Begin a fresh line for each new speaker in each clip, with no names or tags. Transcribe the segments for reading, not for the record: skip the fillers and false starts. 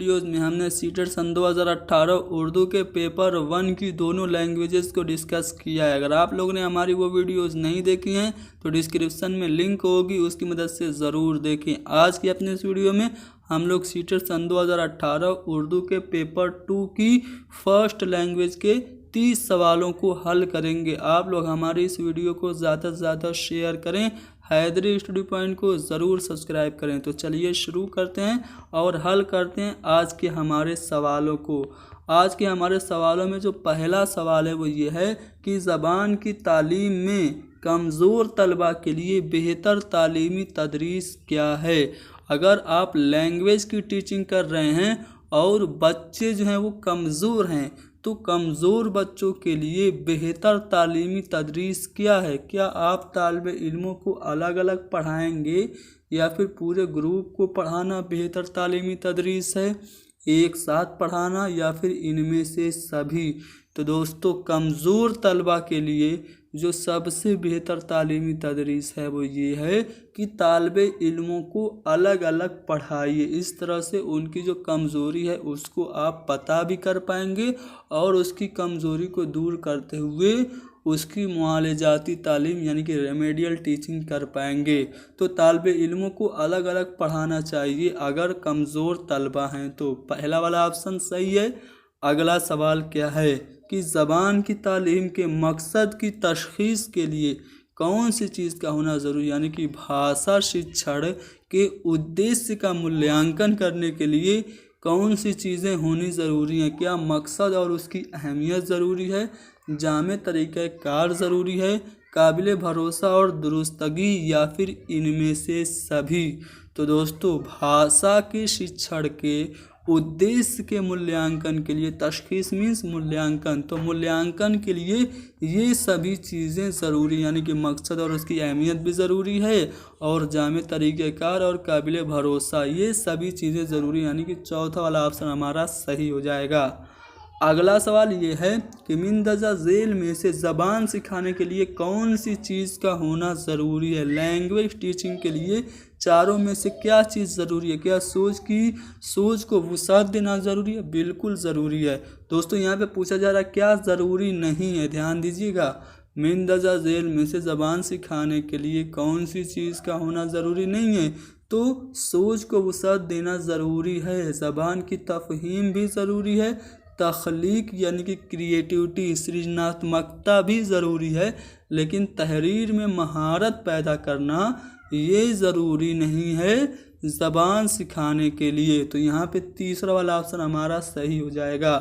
Videos में हमने CTET सन 2018 उर्दू के पेपर 1 की दोनों लैंग्वेजेस को डिस्कस किया है। अगर आप लोगों ने हमारी वो वीडियोस नहीं देखी हैं तो डिस्क्रिप्शन में लिंक होगी, उसकी मदद से ज़रूर देखें। आज की अपने इस वीडियो में हम लोग सीटेट सन 2018 उर्दू के पेपर 2 की फर्स्ट लैंग्वेज के 30 सवालों को हल करेंगे। आप लोग हमारी इस वीडियो को ज़्यादा से ज़्यादा शेयर करें, हैदरी स्टडी पॉइंट को ज़रूर सब्सक्राइब करें। तो चलिए शुरू करते हैं और हल करते हैं आज के हमारे सवालों को। आज के हमारे सवालों में जो पहला सवाल है वो ये है कि ज़बान की तालीम में कमज़ोर तलबा के लिए बेहतर तालीमी तदरीस क्या है। अगर आप लैंग्वेज की टीचिंग कर रहे हैं और बच्चे जो हैं वो कमज़ोर हैं तो कमज़ोर बच्चों के लिए बेहतर तालीमी तदरीस क्या है। क्या आप तालिब इल्मों को अलग अलग पढ़ाएंगे या फिर पूरे ग्रुप को पढ़ाना बेहतर तालीमी तदरीस है, एक साथ पढ़ाना या फिर इनमें से सभी। तो दोस्तों कमज़ोर तलबा के लिए जो सबसे बेहतर तालीमी तदरीस है वो ये है कि तालिब इल्मों को अलग अलग पढ़ाइए। इस तरह से उनकी जो कमज़ोरी है उसको आप पता भी कर पाएंगे और उसकी कमज़ोरी को दूर करते हुए उसकी मुआलजाती तालीम यानी कि रेमेडियल टीचिंग कर पाएंगे। तो तालिब इल्मों को अलग अलग पढ़ाना चाहिए अगर कमज़ोर तलबा हैं तो। पहला वाला ऑप्शन सही है। अगला सवाल क्या है कि ज़बान की तालीम के मकसद की तशख़ीस के लिए कौन सी चीज़ का होना ज़रूरी, यानी कि भाषा शिक्षण के उद्देश्य का मूल्यांकन करने के लिए कौन सी चीज़ें होनी ज़रूरी हैं। क्या मकसद और उसकी अहमियत ज़रूरी है, जामे तरीक़ाकार ज़रूरी है, काबिल भरोसा और दुरुस्तगी या फिर इनमें से सभी। तो दोस्तों भाषा के शिक्षण के उद्देश्य के मूल्यांकन के लिए, तशख़ीस मीन्स मूल्यांकन, तो मूल्यांकन के लिए ये सभी चीज़ें ज़रूरी यानी कि मकसद और उसकी अहमियत भी ज़रूरी है और जामे तरीक़ाकार और काबिल भरोसा ये सभी चीज़ें ज़रूरी, यानी कि चौथा वाला ऑप्शन हमारा सही हो जाएगा। अगला सवाल ये है कि मिंदजा झेल में से ज़बान सिखाने के लिए कौन सी चीज़ का होना ज़रूरी है। लैंग्वेज टीचिंग के लिए चारों में से क्या चीज़ ज़रूरी है। क्या सोच को वुसाअत देना ज़रूरी है, बिल्कुल ज़रूरी है। दोस्तों यहाँ पे पूछा जा रहा है क्या ज़रूरी नहीं है, ध्यान दीजिएगा। मिंदजा झेल में से ज़बान सिखाने के लिए कौन सी चीज़ का होना ज़रूरी नहीं है, तो सोच को वुसाअत देना ज़रूरी है। ज़बान की तफ़हीम भी ज़रूरी है, तख्लीक यानी कि क्रिएटिविटी सृजनात्मकता भी ज़रूरी है, लेकिन तहरीर में महारत पैदा करना ये ज़रूरी नहीं है ज़बान सिखाने के लिए। तो यहाँ पे तीसरा वाला ऑप्शन हमारा सही हो जाएगा।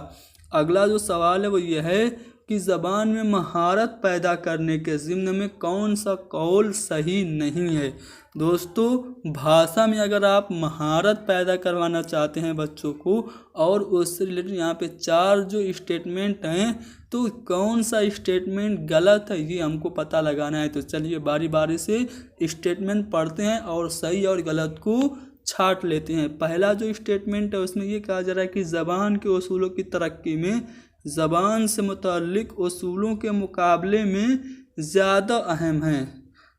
अगला जो सवाल है वो ये है कि ज़बान में महारत पैदा करने के ज़िम्न में कौन सा कौल सही नहीं है। दोस्तों भाषा में अगर आप महारत पैदा करवाना चाहते हैं बच्चों को और उससे रिलेटेड यहाँ पे 4 जो स्टेटमेंट हैं तो कौन सा स्टेटमेंट गलत है ये हमको पता लगाना है। तो चलिए बारी बारी से स्टेटमेंट पढ़ते हैं और सही और गलत को छांट लेते हैं। पहला जो स्टेटमेंट है उसमें ये कहा जा रहा है कि ज़बान के उसूलों की तरक्की में ज़बान से मुताल्लिक़ उसूलों के मुकाबले में ज़्यादा अहम है।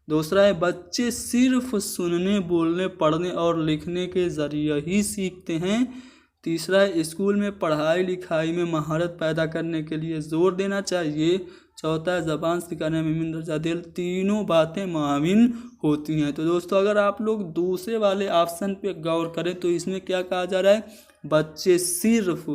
दूसरा है बच्चे सिर्फ सुनने, बोलने, पढ़ने और लिखने के ज़रिए ही सीखते हैं। तीसरा है स्कूल में पढ़ाई लिखाई में महारत पैदा करने के लिए ज़ोर देना चाहिए। चौथा है ज़बान सिखाने में मिंदजा झेल तीनों बातें मुआविन होती हैं। तो दोस्तों अगर आप लोग दूसरे वाले ऑप्शन पे गौर करें तो इसमें क्या कहा जा रहा है, बच्चे सिर्फ।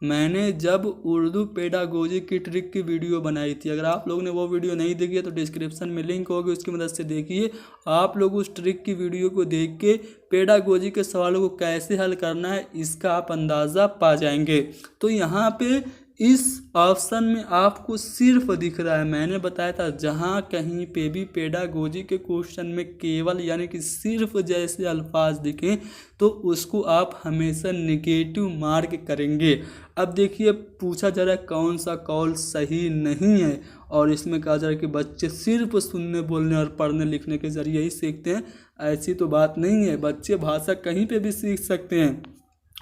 मैंने जब उर्दू पेडागोजी की ट्रिक की वीडियो बनाई थी, अगर आप लोगों ने वो वीडियो नहीं देखी है तो डिस्क्रिप्शन में लिंक होगी, उसकी मदद से देखिए। आप लोग उस ट्रिक की वीडियो को देख के पेडागोजी के सवालों को कैसे हल करना है इसका आप अंदाज़ा पा जाएंगे। तो यहाँ पे इस ऑप्शन में आपको सिर्फ दिख रहा है, मैंने बताया था जहाँ कहीं पे भी पेडागोजी के क्वेश्चन में केवल यानी कि सिर्फ जैसे अल्फाज दिखें तो उसको आप हमेशा नेगेटिव मार्क करेंगे। अब देखिए पूछा जा रहा है कौन सा कौल सही नहीं है और इसमें कहा जा रहा है कि बच्चे सिर्फ सुनने, बोलने और पढ़ने लिखने के ज़रिए ही सीखते हैं। ऐसी तो बात नहीं है, बच्चे भाषा कहीं पे भी सीख सकते हैं।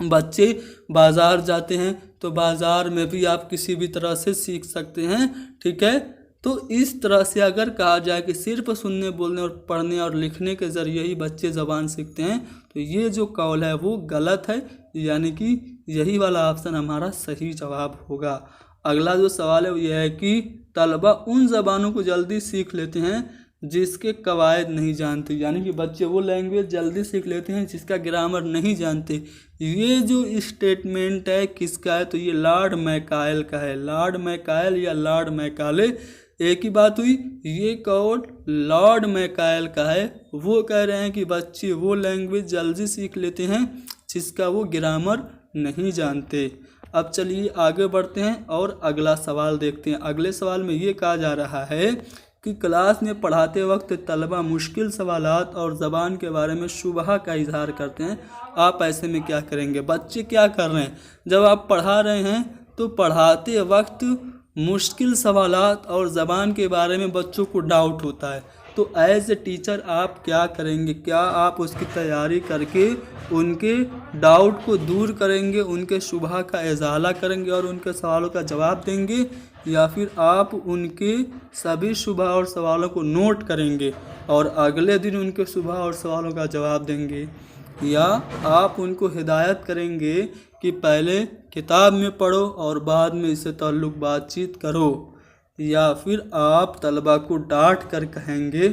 बच्चे बाज़ार जाते हैं तो बाज़ार में भी आप किसी भी तरह से सीख सकते हैं, ठीक है। तो इस तरह से अगर कहा जाए कि सिर्फ सुनने, बोलने और पढ़ने और लिखने के ज़रिए ही बच्चे ज़बान सीखते हैं तो ये जो कौल है वो गलत है, यानी कि यही वाला ऑप्शन हमारा सही जवाब होगा। अगला जो सवाल है वो यह है कि तलबा उन ज़बानों को जल्दी सीख लेते हैं जिसके कवायद नहीं जानते, यानी कि बच्चे वो लैंग्वेज जल्दी सीख लेते हैं जिसका ग्रामर नहीं जानते। ये जो स्टेटमेंट है किसका है, तो ये लॉर्ड मैकाइल का है। लॉर्ड मैकाइल या लॉर्ड मैकाले एक ही बात हुई। ये कोड लॉर्ड मैकाइल का है। वो कह रहे हैं कि बच्चे वो लैंग्वेज जल्दी सीख लेते हैं जिसका वो ग्रामर नहीं जानते। अब चलिए आगे बढ़ते हैं और अगला सवाल देखते हैं। अगले सवाल में ये कहा जा रहा है कि क्लास में पढ़ाते वक्त तलबा मुश्किल सवालात और ज़बान के बारे में शुबहा का इजहार करते हैं, आप ऐसे में क्या करेंगे। बच्चे क्या कर रहे हैं, जब आप पढ़ा रहे हैं तो पढ़ाते वक्त मुश्किल सवालात और ज़बान के बारे में बच्चों को डाउट होता है, तो एज ए टीचर आप क्या करेंगे। क्या आप उसकी तैयारी करके उनके डाउट को दूर करेंगे, उनके शुबहा का इजाला करेंगे और उनके सवालों का जवाब देंगे, या फिर आप उनके सभी शुबहा और सवालों को नोट करेंगे और अगले दिन उनके शुबहा और सवालों का जवाब देंगे, या आप उनको हिदायत करेंगे कि पहले किताब में पढ़ो और बाद में इससे ताल्लुक़ बातचीत करो, या फिर आप तलबा को डांट कर कहेंगे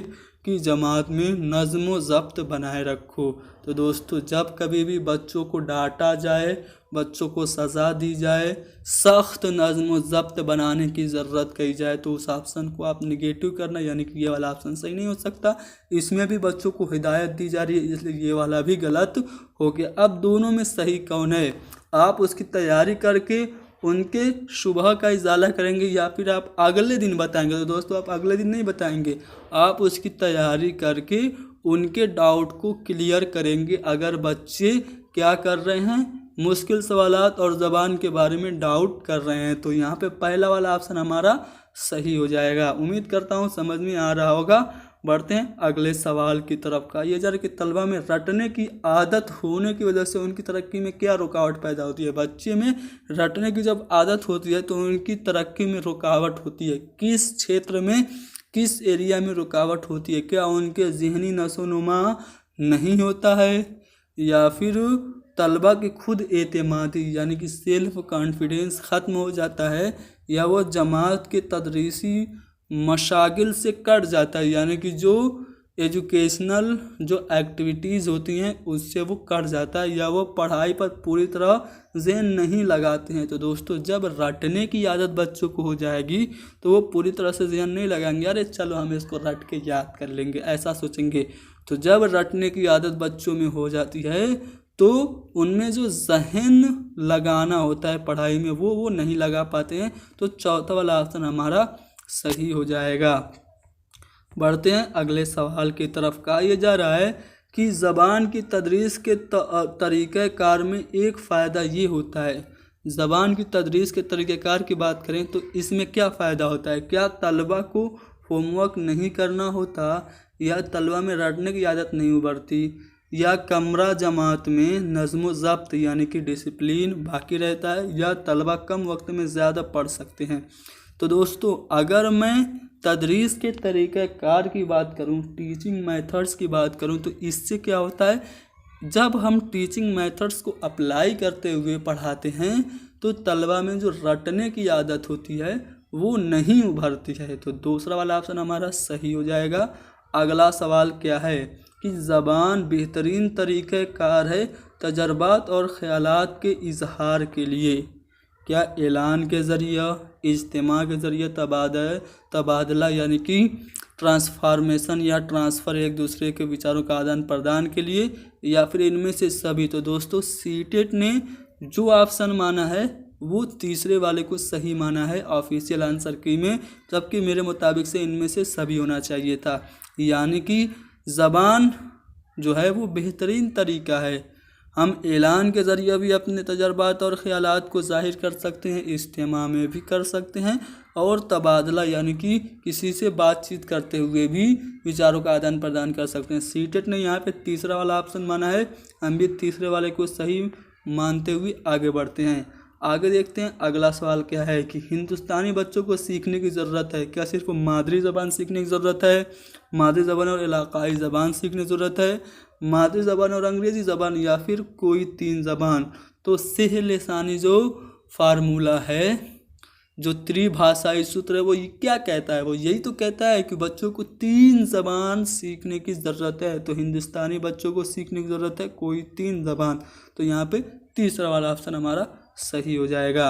कि जमात में नज़्म व ज़ब्त बनाए रखो। तो दोस्तों, जब कभी भी बच्चों को डांटा जाए, बच्चों को सज़ा दी जाए, सख्त नज़्म व ज़ब्त बनाने की ज़रूरत कही जाए, तो उस ऑप्शन को आप निगेटिव करना, यानी कि ये वाला ऑप्शन सही नहीं हो सकता। इसमें भी बच्चों को हिदायत दी जा रही है, इसलिए ये वाला भी गलत हो गया। अब दोनों में सही कौन है, आप उसकी तैयारी करके उनके शुबह का इजाला करेंगे या फिर आप अगले दिन बताएंगे। तो दोस्तों, आप अगले दिन नहीं बताएंगे, आप उसकी तैयारी करके उनके डाउट को क्लियर करेंगे। अगर बच्चे क्या कर रहे हैं, मुश्किल सवालात और ज़बान के बारे में डाउट कर रहे हैं, तो यहाँ पे पहला वाला ऑप्शन हमारा सही हो जाएगा। उम्मीद करता हूँ समझ में आ रहा होगा। बढ़ते हैं अगले सवाल की तरफ का। ये जरा कि तलबा में रटने की आदत होने की वजह से उनकी तरक्की में क्या रुकावट पैदा होती है। बच्चे में रटने की जब आदत होती है तो उनकी तरक्की में रुकावट होती है। किस क्षेत्र में, किस एरिया में रुकावट होती है। क्या उनके ज़हनी नशोनुमा नहीं होता है, या फिर तलबा की खुद एतमादी यानी कि सेल्फ कॉन्फिडेंस ख़त्म हो जाता है, या वो जमात के तदरीसी मशागिल से कट जाता है, यानी कि जो एजुकेशनल जो एक्टिविटीज़ होती हैं उससे वो कट जाता है, या वो पढ़ाई पर पूरी तरह ज़हन नहीं लगाते हैं। तो दोस्तों, जब रटने की आदत बच्चों को हो जाएगी तो वो पूरी तरह से ज़हन नहीं लगाएंगे, अरे चलो हम इसको रट के याद कर लेंगे, ऐसा सोचेंगे। तो जब रटने की आदत बच्चों में हो जाती है तो उनमें जो ज़हन लगाना होता है पढ़ाई में वो नहीं लगा पाते हैं। तो चौथा वाला ऑप्शन हमारा सही हो जाएगा। बढ़ते हैं अगले सवाल की तरफ। कहा यह जा रहा है कि ज़बान की तदरीस के तरीक़ेकार में एक फ़ायदा ये होता है। ज़बान की तदरीस के तरीक़ेकार की बात करें तो इसमें क्या फ़ायदा होता है। क्या तलबा को होमवर्क नहीं करना होता, या तलबा में रटने की आदत नहीं उभरती, या कमरा जमात में नज़्म व ज़ब्त यानी कि डिसिप्लिन बाकी रहता है, या तलबा कम वक्त में ज़्यादा पढ़ सकते हैं। तो दोस्तों, अगर मैं तदरीस के तरीक़ेकार की बात करूं, टीचिंग मेथड्स की बात करूं, तो इससे क्या होता है, जब हम टीचिंग मेथड्स को अप्लाई करते हुए पढ़ाते हैं तो तलबा में जो रटने की आदत होती है वो नहीं उभरती है। तो दूसरा वाला ऑप्शन हमारा सही हो जाएगा। अगला सवाल क्या है कि ज़बान बेहतरीन तरीक़ेकार है तजर्बात और ख़यालात के इजहार के लिए। क्या ऐलान के ज़रिए, इज्तिमा के ज़रिए, तबादला यानी कि ट्रांसफॉर्मेशन या ट्रांसफ़र, एक दूसरे के विचारों का आदान प्रदान के लिए, या फिर इनमें से सभी। तो दोस्तों, सीटेट ने जो ऑप्शन माना है वो तीसरे वाले को सही माना है ऑफिशियल आंसर की में, जबकि मेरे मुताबिक से इनमें से सभी होना चाहिए था। यानी कि ज़बान जो है वो बेहतरीन तरीक़ा है। हम ऐलान के ज़रिए भी अपने तजर्बात और ख़यालात को ज़ाहिर कर सकते हैं, इज्तिमा में भी कर सकते हैं, और तबादला यानी कि किसी से बातचीत करते हुए भी विचारों का आदान प्रदान कर सकते हैं। सीटेट ने यहाँ पे तीसरा वाला ऑप्शन माना है, हम भी तीसरे वाले को सही मानते हुए आगे बढ़ते हैं। आगे देखते हैं अगला सवाल क्या है कि हिंदुस्तानी बच्चों को सीखने की ज़रूरत है। क्या सिर्फ मादरी ज़बान सीखने की ज़रूरत है, मादरी ज़बान और इलाक़ाई ज़बान सीखने की ज़रूरत है, मादरी ज़बान और अंग्रेज़ी ज़बान, या फिर कोई तीन ज़बान। तो सेह लिसानी जो फार्मूला है, जो त्रिभाषाई सूत्र है, वो ये क्या कहता है? वो यही तो कहता है कि बच्चों को 3 ज़बान सीखने की ज़रूरत है। तो हिंदुस्तानी बच्चों को सीखने की ज़रूरत है कोई 3 ज़बान। तो यहाँ पे तीसरा वाला ऑप्शन हमारा सही हो जाएगा।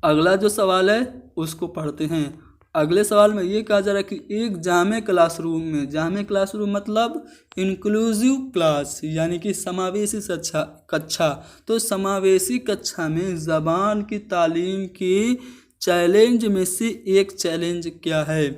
अगला जो सवाल है उसको पढ़ते हैं। अगले सवाल में ये कहा जा रहा है कि एक जामे क्लासरूम में, जामे क्लासरूम मतलब इंक्लूसिव क्लास यानी कि समावेशी कक्षा। तो समावेशी कक्षा में ज़बान की तालीम के चैलेंज में से एक चैलेंज क्या है?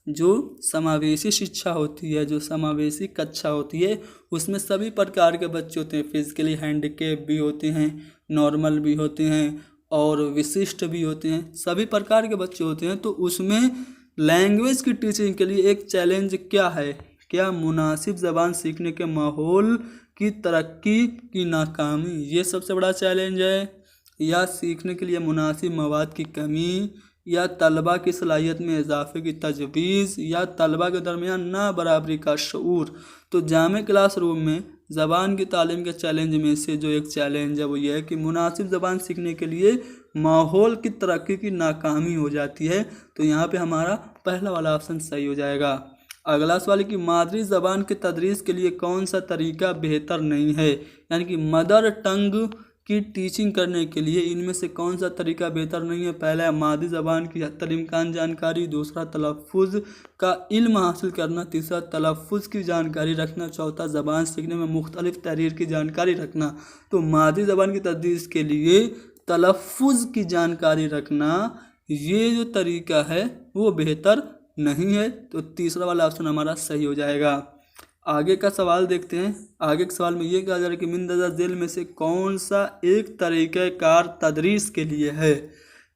जो समावेशी शिक्षा होती है, जो समावेशी कक्षा होती है, उसमें सभी प्रकार के बच्चे होते हैं। फिजिकली हैंडीकैप भी होते हैं, नॉर्मल भी होते हैं और विशिष्ट भी होते हैं, सभी प्रकार के बच्चे होते हैं। तो उसमें लैंग्वेज की टीचिंग के लिए एक चैलेंज क्या है? क्या मुनासिब ज़बान सीखने के माहौल की तरक्की की नाकामी, ये सबसे बड़ा चैलेंज है, या सीखने के लिए मुनासिब मवाद की कमी, या तलबा की सलाहियत में इजाफे की तजवीज़, या तलबा के दरमियान ना बराबरी का शऊर। तो जामे क्लासरूम में ज़बान की तालीम के चैलेंज में से जो एक चैलेंज है वो ये है कि मुनासिब ज़बान सीखने के लिए माहौल की तरक्की की नाकामी हो जाती है। तो यहाँ पे हमारा पहला वाला ऑप्शन सही हो जाएगा। अगला सवाल है कि मादरी ज़बान के तदरीस के लिए कौन सा तरीका बेहतर नहीं है? यानी कि मदर टंग की टीचिंग करने के लिए इनमें से कौन सा तरीका बेहतर नहीं है? पहला है मादी ज़बान की तलीमकान जानकारी, दूसरा तलफ़ुज़ का इल्म हासिल करना, तीसरा तलफ़ुज़ की जानकारी रखना, चौथा ज़बान सीखने में मुख्तलिफ़ तहरीर की जानकारी रखना। तो मादी ज़बान की तदरीस के लिए तलफ़ुज़ की जानकारी रखना, ये जो तरीका है वो बेहतर नहीं है। तो तीसरा वाला ऑप्शन हमारा सही हो जाएगा। आगे का सवाल देखते हैं। आगे के सवाल में ये कहा जा रहा है कि मिंदरजा झेल में से कौन सा एक तरीक़ेकार तदरीस के लिए है?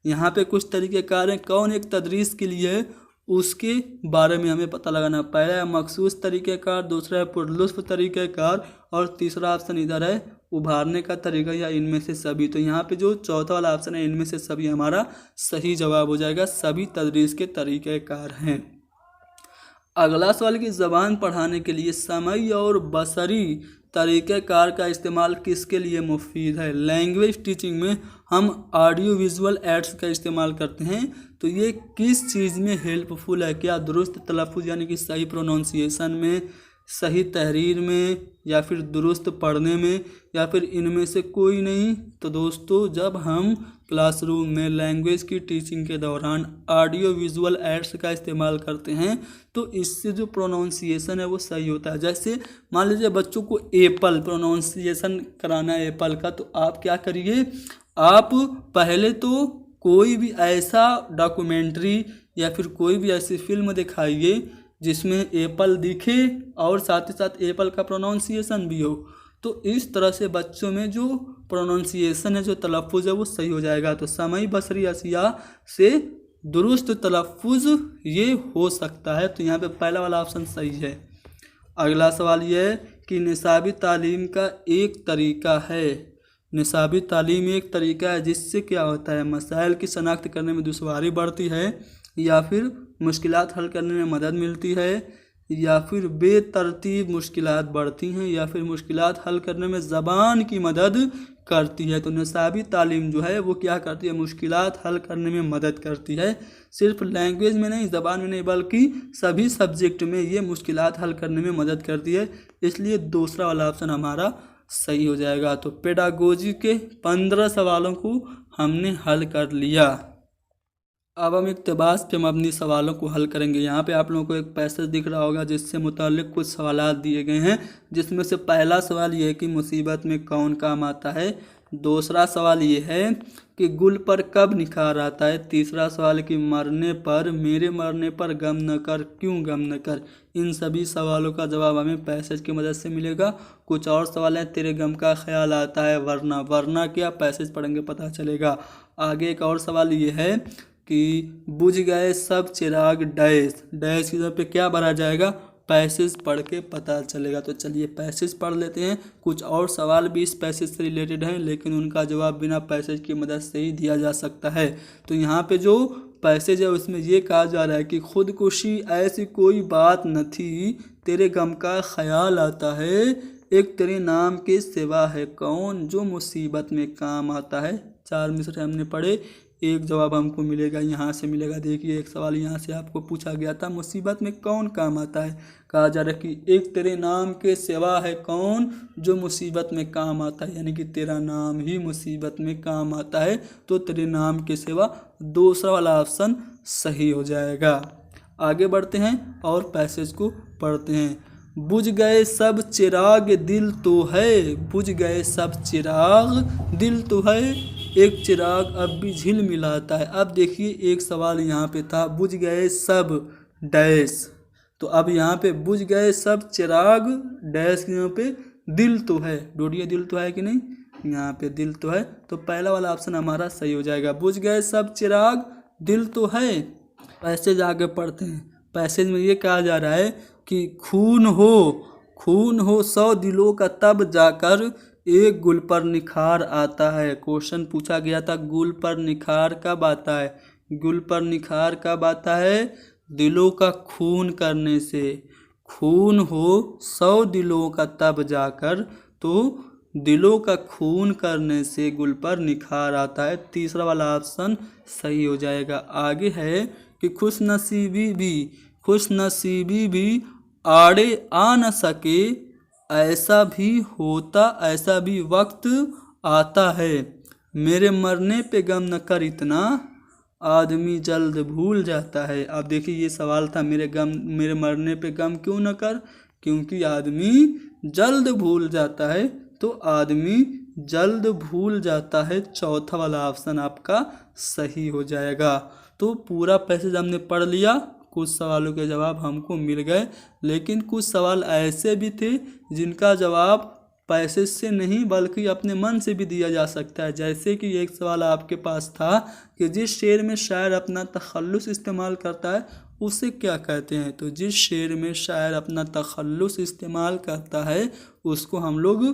यहाँ पे कुछ तरीक़ेकार हैं, कौन एक तदरीस के लिए है उसके बारे में हमें पता लगाना। पहला है मखसूस तरीक़ेकार, दूसरा है पुरलुत्फ़ तरीक़ेकार और तीसरा ऑप्शन इधर है उभारने का तरीका या इनमें से सभी। तो यहाँ पे जो चौथा वाला ऑप्शन है इनमें से सभी हमारा सही जवाब हो जाएगा। सभी तदरीस के तरीक़ेकार हैं। अगला सवाल कि ज़बान पढ़ाने के लिए समई और बसरी तरीक़ेकार का इस्तेमाल किसके लिए मुफीद है? लैंग्वेज टीचिंग में हम ऑडियो विजुअल एड्स का इस्तेमाल करते हैं, तो ये किस चीज़ में हेल्पफुल है? क्या दुरुस्त तलफ़ुज़ यानी कि सही प्रोनाउंसिएशन में, सही तहरीर में, या फिर दुरुस्त पढ़ने में, या फिर इनमें से कोई नहीं? तो दोस्तों जब हम क्लासरूम में लैंग्वेज की टीचिंग के दौरान ऑडियो विजुअल एड्स का इस्तेमाल करते हैं तो इससे जो प्रोनाउंसिएशन है वो सही होता है। जैसे मान लीजिए बच्चों को एप्पल प्रोनाउंसिएशन कराना है एप्पल का, तो आप क्या करिए, आप पहले तो कोई भी ऐसा डॉक्यूमेंट्री या फिर कोई भी ऐसी फिल्म दिखाइए जिसमें एप्पल दिखे और साथ ही साथ एप्पल का प्रोनाउंसिएशन भी हो। तो इस तरह से बच्चों में जो प्रोनाउंसिएशन है, जो तलफ़ुज़ है वो सही हो जाएगा। तो समई बसरी अशिया से दुरुस्त तलफ़ुज़ ये हो सकता है। तो यहाँ पे पहला वाला ऑप्शन सही है। अगला सवाल ये है कि निसाबी तालीम का एक तरीका है। निसाबी तालीम एक तरीका है जिससे क्या होता है, मसाइल की शनाख्त करने में दुश्वारी बढ़ती है, या फिर मुश्किलात हल करने में मदद मिलती है, या फिर बेतरतीब मुश्किलात बढ़ती हैं, या फिर मुश्किलात हल करने में ज़बान की मदद करती है। तो निसाबी तालीम जो है वो क्या करती है, मुश्किलात हल करने में मदद करती है। सिर्फ लैंग्वेज में नहीं, ज़बान में नहीं, बल्कि सभी सब्जेक्ट में ये मुश्किलात हल करने में मदद करती है। इसलिए दूसरा वाला ऑप्शन हमारा सही हो जाएगा। तो पेडागोजी के 15 सवालों को हमने हल कर लिया। अब हम इक़्तिबास पे मबनी सवालों को हल करेंगे। यहाँ पे आप लोगों को एक पैसेज दिख रहा होगा जिससे मुताल्लिक़ कुछ सवालात दिए गए हैं, जिसमें से पहला सवाल ये है कि मुसीबत में कौन काम आता है। दूसरा सवाल ये है कि गुल पर कब निखार आता है। तीसरा सवाल है कि मरने पर, मेरे मरने पर गम न कर, क्यों गम न कर। इन सभी सवालों का जवाब हमें पैसेज की मदद से मिलेगा। कुछ और सवाल हैं, तेरे गम का ख्याल आता है वरना, वरना क्या, पैसेज पढ़ेंगे पता चलेगा। आगे एक और सवाल ये है कि बुझ गए सब चिराग डैश, डैश की जगह पे क्या भरा जाएगा, पैसेज पढ़ के पता चलेगा। तो चलिए पैसेज पढ़ लेते हैं। कुछ और सवाल भी इस पैसेज से रिलेटेड हैं, लेकिन उनका जवाब बिना पैसेज की मदद से ही दिया जा सकता है। तो यहाँ पे जो पैसेज है उसमें ये कहा जा रहा है कि खुदकुशी ऐसी कोई बात न थी, तेरे गम का ख्याल आता है एक तेरे नाम के सिवा है कौन जो मुसीबत में काम आता है। 4 मिसरे हमने पढ़े, एक जवाब हमको मिलेगा यहाँ से मिलेगा। देखिए एक सवाल यहाँ से आपको पूछा गया था, मुसीबत में कौन काम आता है। कहा जा रहा है कि एक तेरे नाम के सिवा है कौन जो मुसीबत में काम आता है, यानी कि तेरा नाम ही मुसीबत में काम आता है। तो तेरे नाम के सिवा दूसरा वाला ऑप्शन सही हो जाएगा। आगे बढ़ते हैं और पैसेज को पढ़ते हैं। बुझ गए सब चिराग दिल तो है, बुझ गए सब चिराग दिल तो है, एक चिराग अब भी झिलमिलाता है। अब देखिए एक सवाल यहाँ पे था, बुझ गए सब डैश, तो अब यहाँ पे बुझ गए सब चिराग डैश, यहाँ पे दिल तो है। डोडिया दिल तो है कि नहीं, यहाँ पे दिल तो है, तो पहला वाला ऑप्शन हमारा सही हो जाएगा। बुझ गए सब चिराग दिल तो है। पैसेज आगे पढ़ते हैं। पैसेज में ये कहा जा रहा है कि खून हो 100 दिलों का तब जाकर एक गुल पर निखार आता है। क्वेश्चन पूछा गया था, गुल पर निखार कब आता है। गुल पर निखार कब आता है, दिलों का खून करने से। खून हो 100 दिलों का तब जाकर, तो दिलों का खून करने से गुल पर निखार आता है। तीसरा वाला ऑप्शन सही हो जाएगा। आगे है कि खुशनसीबी भी आड़े आ न सके, ऐसा भी वक्त आता है। मेरे मरने पे गम न कर इतना, आदमी जल्द भूल जाता है। अब देखिए ये सवाल था, मेरे मरने पे गम क्यों न कर, क्योंकि आदमी जल्द भूल जाता है, तो आदमी जल्द भूल जाता है। चौथा वाला ऑप्शन आपका सही हो जाएगा। तो पूरा पैसेज हमने पढ़ लिया, कुछ सवालों के जवाब हमको मिल गए, लेकिन कुछ सवाल ऐसे भी थे जिनका जवाब पैसेज से नहीं बल्कि अपने मन से भी दिया जा सकता है। जैसे कि एक सवाल आपके पास था कि जिस शेर में शायर अपना तखल्लुस इस्तेमाल करता है उसे क्या कहते हैं। तो जिस शेर में शायर अपना तखल्लुस इस्तेमाल करता है उसको हम लोग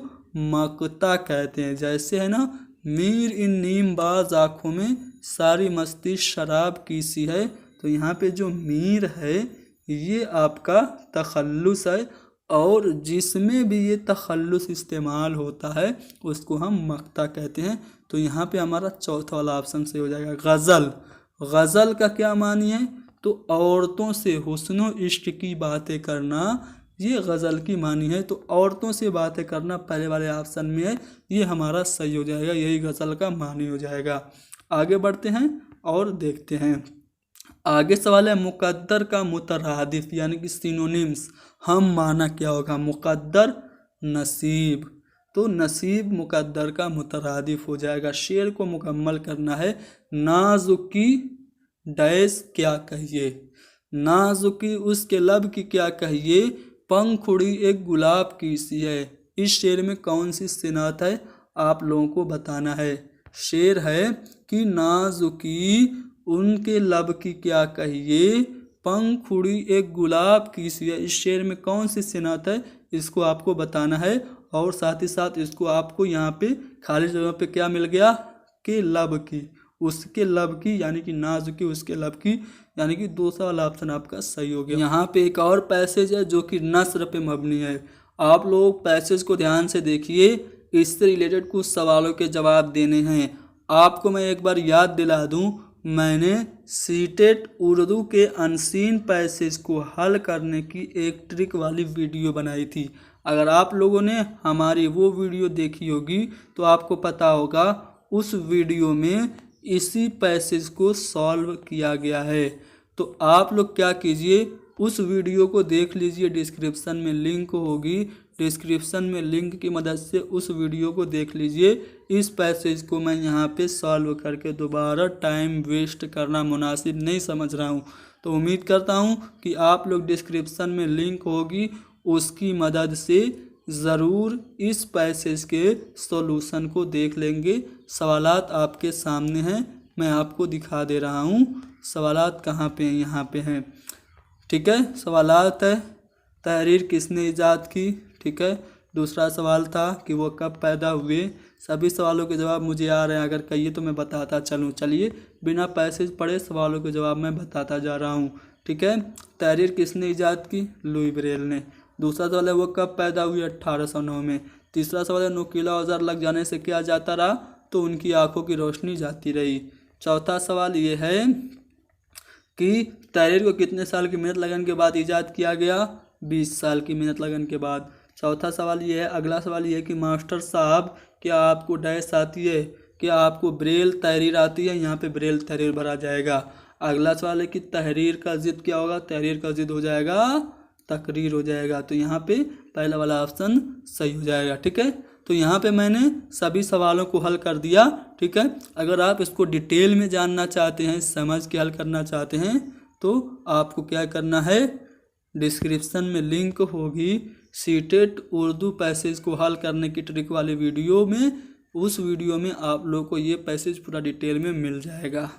मक्ता कहते हैं। जैसे है ना, मीर इन नीम बाज आँखों में सारी मस्ती शराब की सी है, तो यहाँ पे जो मीर है ये आपका तखल्लुस है, और जिसमें भी ये तखल्लुस इस्तेमाल होता है उसको हम मक्ता कहते हैं। तो यहाँ पे हमारा चौथा वाला ऑप्शन से हो जाएगा। गज़ल का क्या मानी है, तो औरतों से हुस्न इश्क की बातें करना, ये गज़ल की मानी है। तो औरतों से बातें करना पहले वाले ऑप्शन में है, ये हमारा सही हो जाएगा, यही गज़ल का मानी हो जाएगा। आगे बढ़ते हैं और देखते हैं। आगे सवाल है मुकद्दर का मुतरादिफ यानी कि सिनोनिम्स, हम माना क्या होगा। मुकद्दर नसीब, तो नसीब मुकद्दर का मुतरादिफ हो जाएगा। शेर को मुकम्मल करना है। नाजुकी डैश क्या कहिए, नाजुकी उसके लब की क्या कहिए, पंखुड़ी एक गुलाब की सी है। इस शेर में कौन सी सिनात है आप लोगों को बताना है। शेर है कि नाजुकी उनके लब की क्या कहिए, पंखुड़ी एक गुलाब की सी है। इस शेर में कौन सी सिनात है इसको आपको बताना है, और साथ ही साथ इसको आपको यहाँ पे खाली जगह पे क्या मिल गया कि लब की, उसके लब की, यानी कि नाजुकी उसके लब की, यानी कि दूसरा वाला ऑप्शन आपका सही हो गया। यहाँ पे एक और पैसेज है जो कि नस्र पे मबनी है। आप लोग पैसेज को ध्यान से देखिए, इससे रिलेटेड कुछ सवालों के जवाब देने हैं। आपको मैं एक बार याद दिला दूं, मैंने सीटेट उर्दू के अनसीन पैसेज को हल करने की एक ट्रिक वाली वीडियो बनाई थी। अगर आप लोगों ने हमारी वो वीडियो देखी होगी तो आपको पता होगा उस वीडियो में इसी पैसेज को सॉल्व किया गया है। तो आप लोग क्या कीजिए, उस वीडियो को देख लीजिए, डिस्क्रिप्शन में लिंक होगी, डिस्क्रिप्शन में लिंक की मदद से उस वीडियो को देख लीजिए। इस पैसेज को मैं यहाँ पे सॉल्व करके दोबारा टाइम वेस्ट करना मुनासिब नहीं समझ रहा हूँ। तो उम्मीद करता हूँ कि आप लोग डिस्क्रिप्शन में लिंक होगी उसकी मदद से ज़रूर इस पैसेज के सॉल्यूशन को देख लेंगे। सवालात आपके सामने हैं, मैं आपको दिखा दे रहा हूँ। सवालात कहाँ पे हैं, यहाँ पे हैं, ठीक है। सवालात है तहरीर किसने ईजाद की, ठीक है। दूसरा सवाल था कि वो कब पैदा हुए। सभी सवालों के जवाब मुझे आ रहे हैं, अगर कहिए तो मैं बताता चलूँ। चलिए बिना पैसेज पढ़े सवालों के जवाब मैं बताता जा रहा हूँ, ठीक है। तहरीर किसने ईजाद की, लुई ब्रेल ने। दूसरा सवाल है वो कब पैदा हुई, 1809 में। तीसरा सवाल है नुकीला औजार लग जाने से क्या जाता रहा, तो उनकी आंखों की रोशनी जाती रही। चौथा सवाल ये है कि तहरीर को कितने साल की मेहनत लगन के बाद ईजाद किया गया, 20 साल की मेहनत लगन के बाद। चौथा सवाल ये है, अगला सवाल ये है कि मास्टर साहब क्या आपको डैश आती है, क्या आपको ब्रेल तहरीर आती है, यहाँ पे ब्रेल तहरीर भरा जाएगा। अगला सवाल है कि तहरीर का जिद क्या होगा, तहरीर का जिद हो जाएगा तकरीर हो जाएगा। तो यहाँ पे पहला वाला ऑप्शन सही हो जाएगा। ठीक है, तो यहाँ पे मैंने सभी सवालों को हल कर दिया। ठीक है, अगर आप इसको डिटेल में जानना चाहते हैं, समझ के हल करना चाहते हैं, तो आपको क्या करना है, डिस्क्रिप्शन में लिंक होगी सीटेट उर्दू पैसेज को हल करने की ट्रिक वाले वीडियो में। उस वीडियो में आप लोग को ये पैसेज पूरा डिटेल में मिल जाएगा।